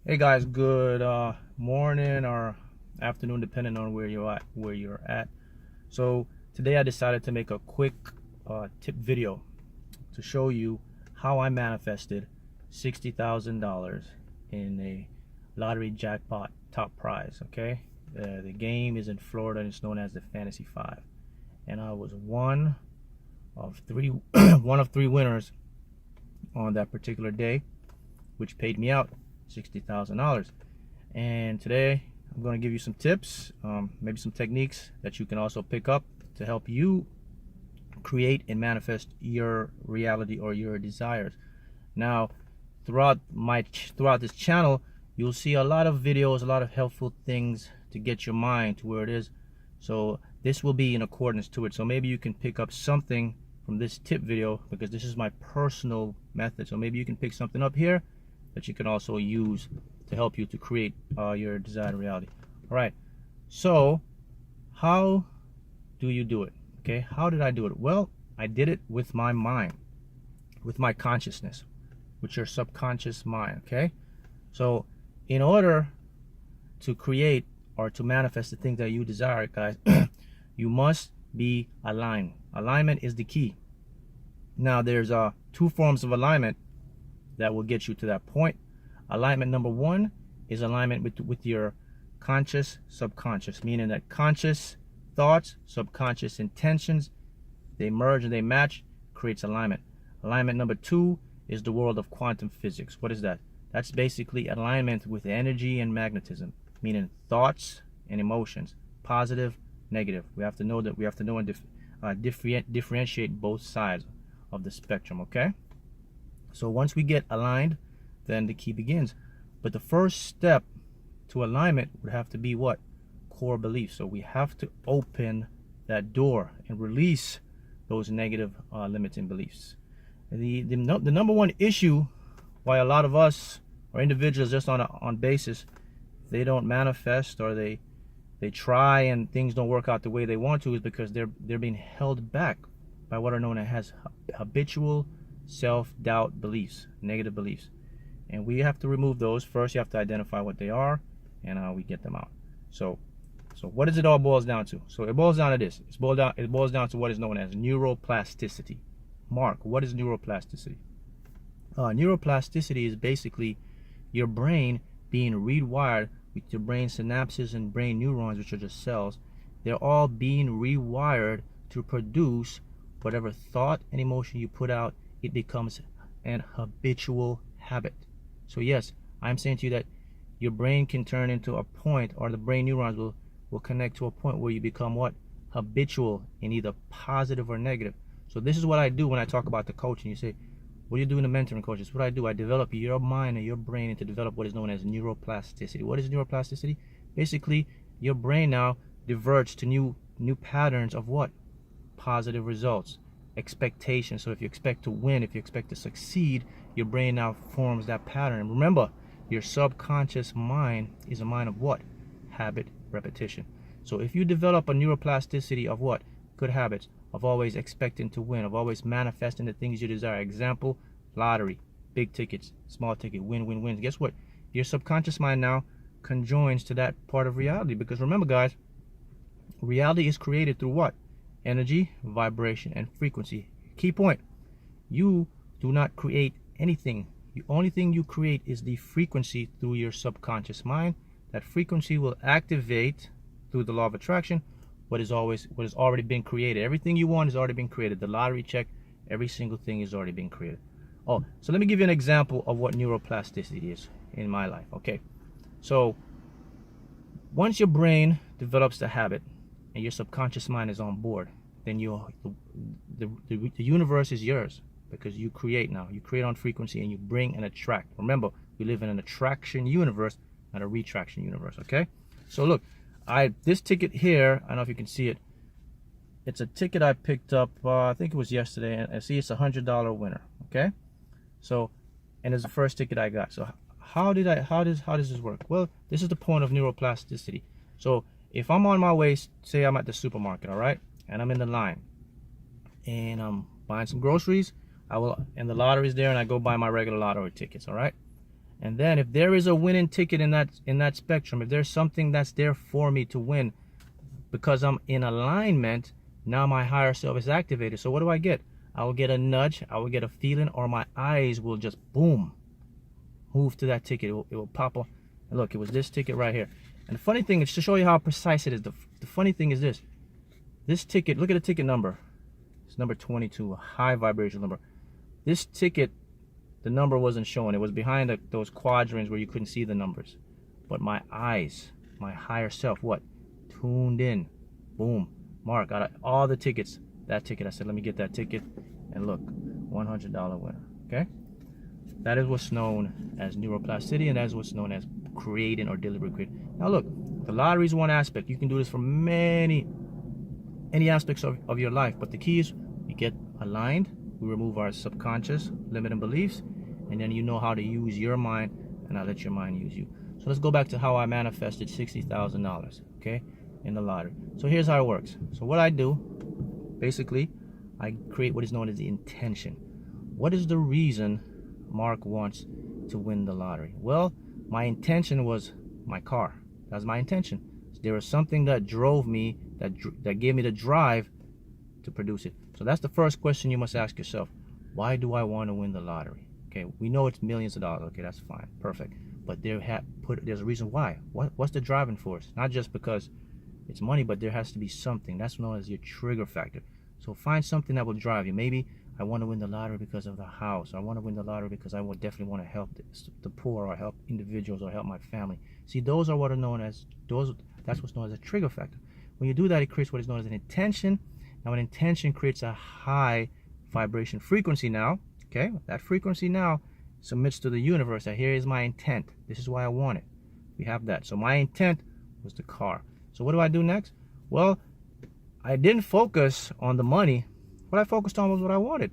Hey guys, good morning or afternoon, depending on where you're at. So today I decided to make a quick tip video to show you how I manifested $60,000 in a lottery jackpot top prize. Okay, the game is in Florida and it's known as the Fantasy Five, and I was one of three one of three winners on that particular day, which paid me out $60,000. And today I'm going to give you some tips, maybe some techniques that you can also pick up to help you create and manifest your reality or your desires. Now, throughout this channel, you'll see a lot of videos, a lot of helpful things to get your mind to where it is. So this will be in accordance to it. So maybe you can pick up something from this tip video, because this is my personal method. So maybe you can pick something up here that you can also use to help you to create your desired reality. All right, so how do you do it? Okay, how did I do it? Well, I did it with my mind, with my consciousness, with your subconscious mind. Okay, so in order to create or to manifest the things that you desire, guys, you must be aligned. Alignment is the key. Now there's two forms of alignment that will get you to that point. Alignment number one is alignment with your conscious subconscious, meaning that conscious thoughts, subconscious intentions, they merge and they match, creates alignment. Alignment number two is the world of quantum physics. What is that? That's basically alignment with energy and magnetism, meaning thoughts and emotions, positive, negative. We have to know and differentiate both sides of the spectrum. Okay, so once we get aligned, then the key begins. But the first step to alignment would have to be what? Core beliefs. So we have to open that door and release those negative limiting beliefs. The number one issue why a lot of us or individuals just on basis, they don't manifest, or they try and things don't work out the way they want to, is because they're being held back by what are known as habitual self-doubt beliefs, negative beliefs. And we have to remove those. First, you have to identify what they are, and we get them out. So what does it all boils down to? So it boils down to this. It boils down to what is known as neuroplasticity. Mark, what is neuroplasticity? Neuroplasticity is basically your brain being rewired with your brain synapses and brain neurons, which are just cells. They're all being rewired to produce whatever thought and emotion you put out. It becomes an habitual habit. So yes, I'm saying to you that your brain can turn into a point, or the brain neurons will connect to a point where you become what? Habitual in either positive or negative. So this is what I do when I talk about the coaching. You say, what do you do in the mentoring coach? It's what I do. I develop your mind and your brain to develop what is known as neuroplasticity. What is neuroplasticity? Basically, your brain now diverts to new patterns of what? Positive results, expectations. So if you expect to win, if you expect to succeed, your brain now forms that pattern. And remember, your subconscious mind is a mind of what? Habit, repetition. So if you develop a neuroplasticity of what? Good habits, of always expecting to win, of always manifesting the things you desire. Example, lottery, big tickets, small ticket, win. Guess what? Your subconscious mind now conjoins to that part of reality. Because remember, guys, reality is created through what? Energy, vibration, and frequency. Key point: you do not create anything. The only thing you create is the frequency through your subconscious mind. That frequency will activate through the law of attraction what has already been created. Everything you want has already been created. The lottery check, every single thing is already been created. Oh, so let me give you an example of what neuroplasticity is in my life. Okay, so once your brain develops the habit and your subconscious mind is on board, then the universe is yours, because you create now. You create on frequency and you bring and attract. Remember, we live in an attraction universe, not a retraction universe. Okay, so look, this ticket here, I don't know if you can see it. It's a ticket I picked up, I think it was yesterday, and I see it's $100 winner. Okay, so, and it's the first ticket I got. So how does this work? Well, this is the point of neuroplasticity. So if I'm on my way, say I'm at the supermarket, all right, and I'm in the line, and I'm buying some groceries, and the lottery's there, and I go buy my regular lottery tickets, all right, And then if there is a winning ticket in that spectrum, if there's something that's there for me to win because I'm in alignment, now my higher self is activated. So what do I get? I will get a nudge, I will get a feeling, or my eyes will just boom, move to that ticket. It will pop up. And look, it was this ticket right here. And the funny thing is, to show you how precise it is, the funny thing is this ticket, look at the ticket number. It's number 22, a high vibrational number. This ticket, the number wasn't showing. It was behind those quadrants where you couldn't see the numbers. But my eyes, my higher self, what? Tuned in. Boom. Mark, out of all the tickets, that ticket, I said, let me get that ticket. And look, $100 winner. Okay? That is what's known as neuroplasticity, and that is what's known as creating or deliberate creating. Now look, the lottery is one aspect. You can do this for any aspects of your life, but the key is we get aligned, we remove our subconscious limiting beliefs, and then you know how to use your mind, and I let your mind use you. So let's go back to how I manifested $60,000, okay, in the lottery. So here's how it works. So what I do, basically, I create what is known as the intention. What is the reason Mark wants to win the lottery? Well, my intention was my car. That was my intention. There was something that drove me, that gave me the drive to produce it. So that's the first question you must ask yourself. Why do I want to win the lottery? Okay, we know it's millions of dollars. Okay, that's fine, perfect. But there's a reason why. What's the driving force? Not just because it's money, but there has to be something. That's known as your trigger factor. So find something that will drive you. Maybe I want to win the lottery because of the house. I want to win the lottery because I would definitely want to help the poor, or help individuals, or help my family. See, those are what are known as that's what's known as a trigger factor. When you do that, it creates what is known as an intention. Now, an intention creates a high vibration frequency. Now, okay, that frequency now submits to the universe that here is my intent. This is why I want it. We have that. So my intent was the car. So what do I do next? Well, I didn't focus on the money. What I focused on was what I wanted,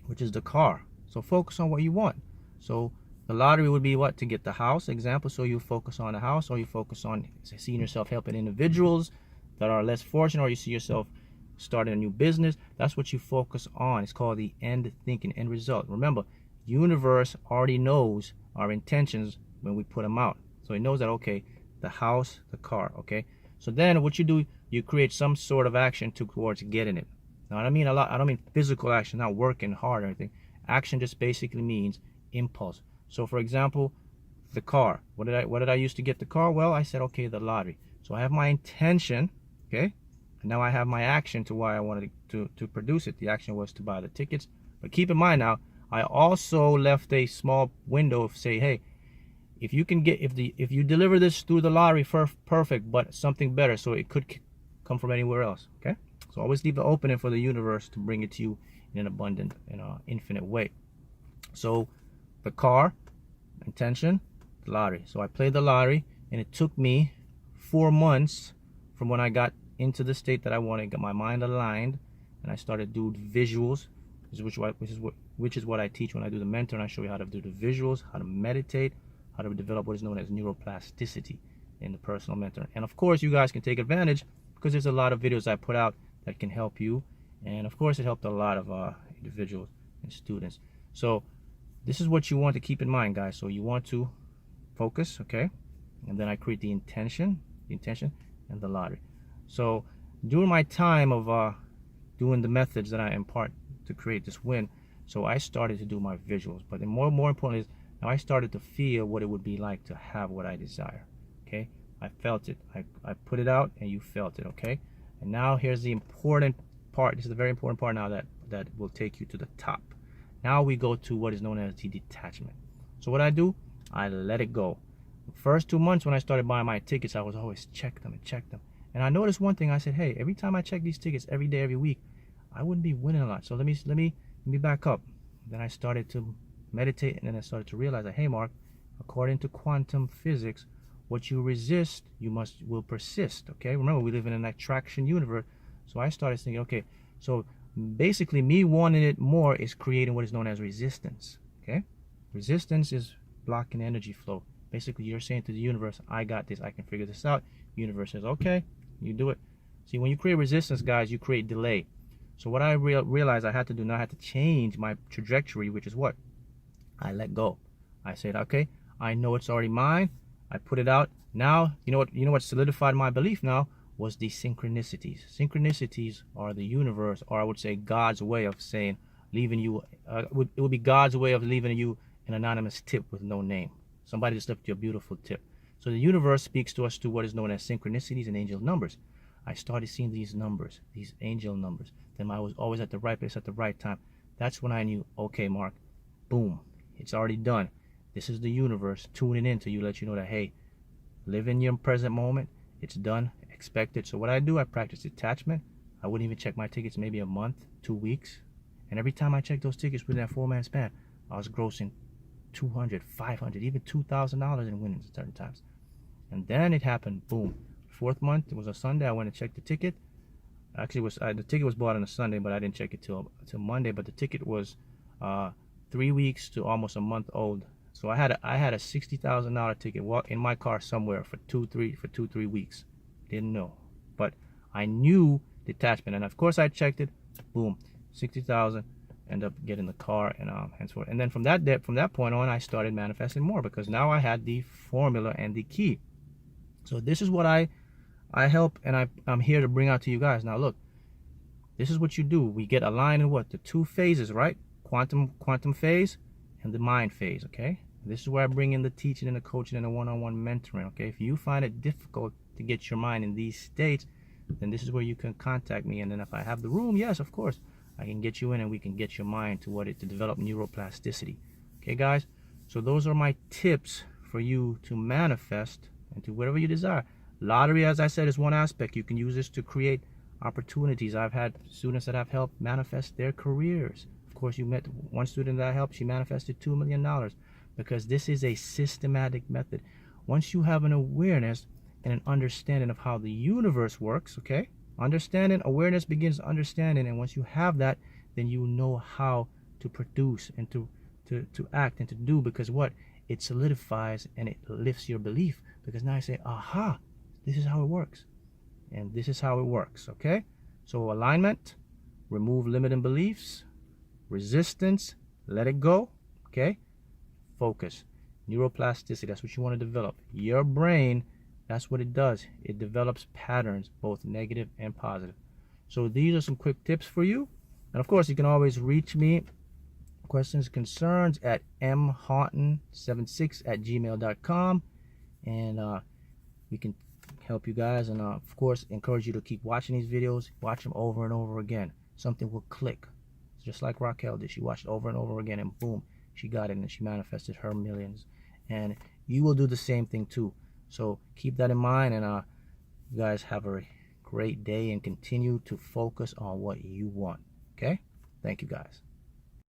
which is the car. So focus on what you want. So the lottery would be what? To get the house, example. So you focus on the house, or you focus on seeing yourself helping individuals that are less fortunate, or you see yourself starting a new business. That's what you focus on. It's called the end thinking, end result. Remember, universe already knows our intentions when we put them out. So it knows that, okay, the house, the car, okay? So then what you do, you create some sort of action towards getting it. Now, I don't mean physical action, not working hard or anything. Action just basically means impulse. So for example, the car. What did I use to get the car? Well, I said, okay, the lottery. So I have my intention, okay? And now I have my action to why I wanted to produce it. The action was to buy the tickets. But keep in mind now, I also left a small window of say, hey, if you can get, if you deliver this through the lottery, perfect, but something better, so it could come from anywhere else, okay? So always leave the opening for the universe to bring it to you in an abundant, infinite way. So the car, intention, the lottery. So I played the lottery, and it took me 4 months from when I got into the state that I wanted, got my mind aligned, and I started doing visuals, which is what I teach when I do the mentor, and I show you how to do the visuals, how to meditate, how to develop what is known as neuroplasticity in the personal mentor. And of course, you guys can take advantage because there's a lot of videos I put out that can help you, and of course it helped a lot of individuals and students. So this is what you want to keep in mind, guys. So you want to focus, okay, and then I create the intention and the lottery. So during my time of doing the methods that I impart to create this win, so I started to do my visuals, but the more important is now I started to feel what it would be like to have what I desire. Okay, I felt it. I put it out, and you felt it. Okay. And now here's the important part. This is the very important part now that will take you to the top. Now we go to what is known as the detachment. So what I do, I let it go. The first 2 months when I started buying my tickets, I was always check them. And I noticed one thing. I said, hey, every time I check these tickets every day, every week, I wouldn't be winning a lot. So let me back up. Then I started to meditate, and then I started to realize that, hey, Mark, according to quantum physics, what you resist, will persist. Okay, remember, we live in an attraction universe. So I started thinking, okay, so basically me wanting it more is creating what is known as resistance. Okay, resistance is blocking energy flow. Basically, you're saying to the universe, I got this, I can figure this out. Universe says, okay, you do it. See, when you create resistance, guys, you create delay. So what I realized I had to do now, I had to change my trajectory, which is what? I let go. I said, okay, I know it's already mine. I put it out. Now, you know what solidified my belief now was the synchronicities. Synchronicities are the universe, or I would say God's way of saying, leaving you, it would be God's way of leaving you an anonymous tip with no name. Somebody just left you a beautiful tip. So the universe speaks to us through what is known as synchronicities and angel numbers. I started seeing these numbers, these angel numbers. Then I was always at the right place at the right time. That's when I knew, okay, Mark, boom, it's already done. This is the universe tuning in to you, let you know that, hey, live in your present moment. It's done. Expect it. So what I do, I practice detachment. I wouldn't even check my tickets maybe a month, 2 weeks. And every time I check those tickets within that 4-man span, I was grossing $200, $500, even $2,000 in winnings at certain times. And then it happened, boom. 4th month, it was a Sunday. I went and checked the ticket. Actually, the ticket was bought on a Sunday, but I didn't check it till Monday. But the ticket was 3 weeks to almost a month old. So I had a $60,000 ticket in my car somewhere for 2-3 weeks. Didn't know, but I knew detachment, and of course I checked it. Boom, 60,000. End up getting the car and henceforth. And then from that point on, I started manifesting more because now I had the formula and the key. So this is what I help, and I'm here to bring out to you guys. Now look, this is what you do. We get aligned in what? The 2 phases, right? Quantum phase and the mind phase, okay? This is where I bring in the teaching and the coaching and the one-on-one mentoring, okay? If you find it difficult to get your mind in these states, then this is where you can contact me. And then if I have the room, yes, of course, I can get you in and we can get your mind to develop neuroplasticity. Okay, guys? So those are my tips for you to manifest into whatever you desire. Lottery, as I said, is one aspect. You can use this to create opportunities. I've had students that I've helped manifest their careers. Of course, you met one student that I helped. She manifested $2 million because this is a systematic method. Once you have an awareness and an understanding of how the universe works, okay? Understanding, awareness begins understanding, and once you have that, then you know how to produce and to act and to do, because what? It solidifies and it lifts your belief, because now I say, aha, this is how it works. And this is how it works, okay? So alignment, remove limiting beliefs, resistance, let it go, okay? Focus, neuroplasticity, that's what you want to develop. Your brain, that's what it does. It develops patterns, both negative and positive. So these are some quick tips for you. And of course, you can always reach me, questions, concerns, at mhoughton76@gmail.com. And we can help you guys. And of course, encourage you to keep watching these videos. Watch them over and over again. Something will click. Just like Raquel did. She watched over and over again, and boom, she got it, and she manifested her millions. And you will do the same thing too. So keep that in mind, and you guys have a great day and continue to focus on what you want. Okay? Thank you, guys.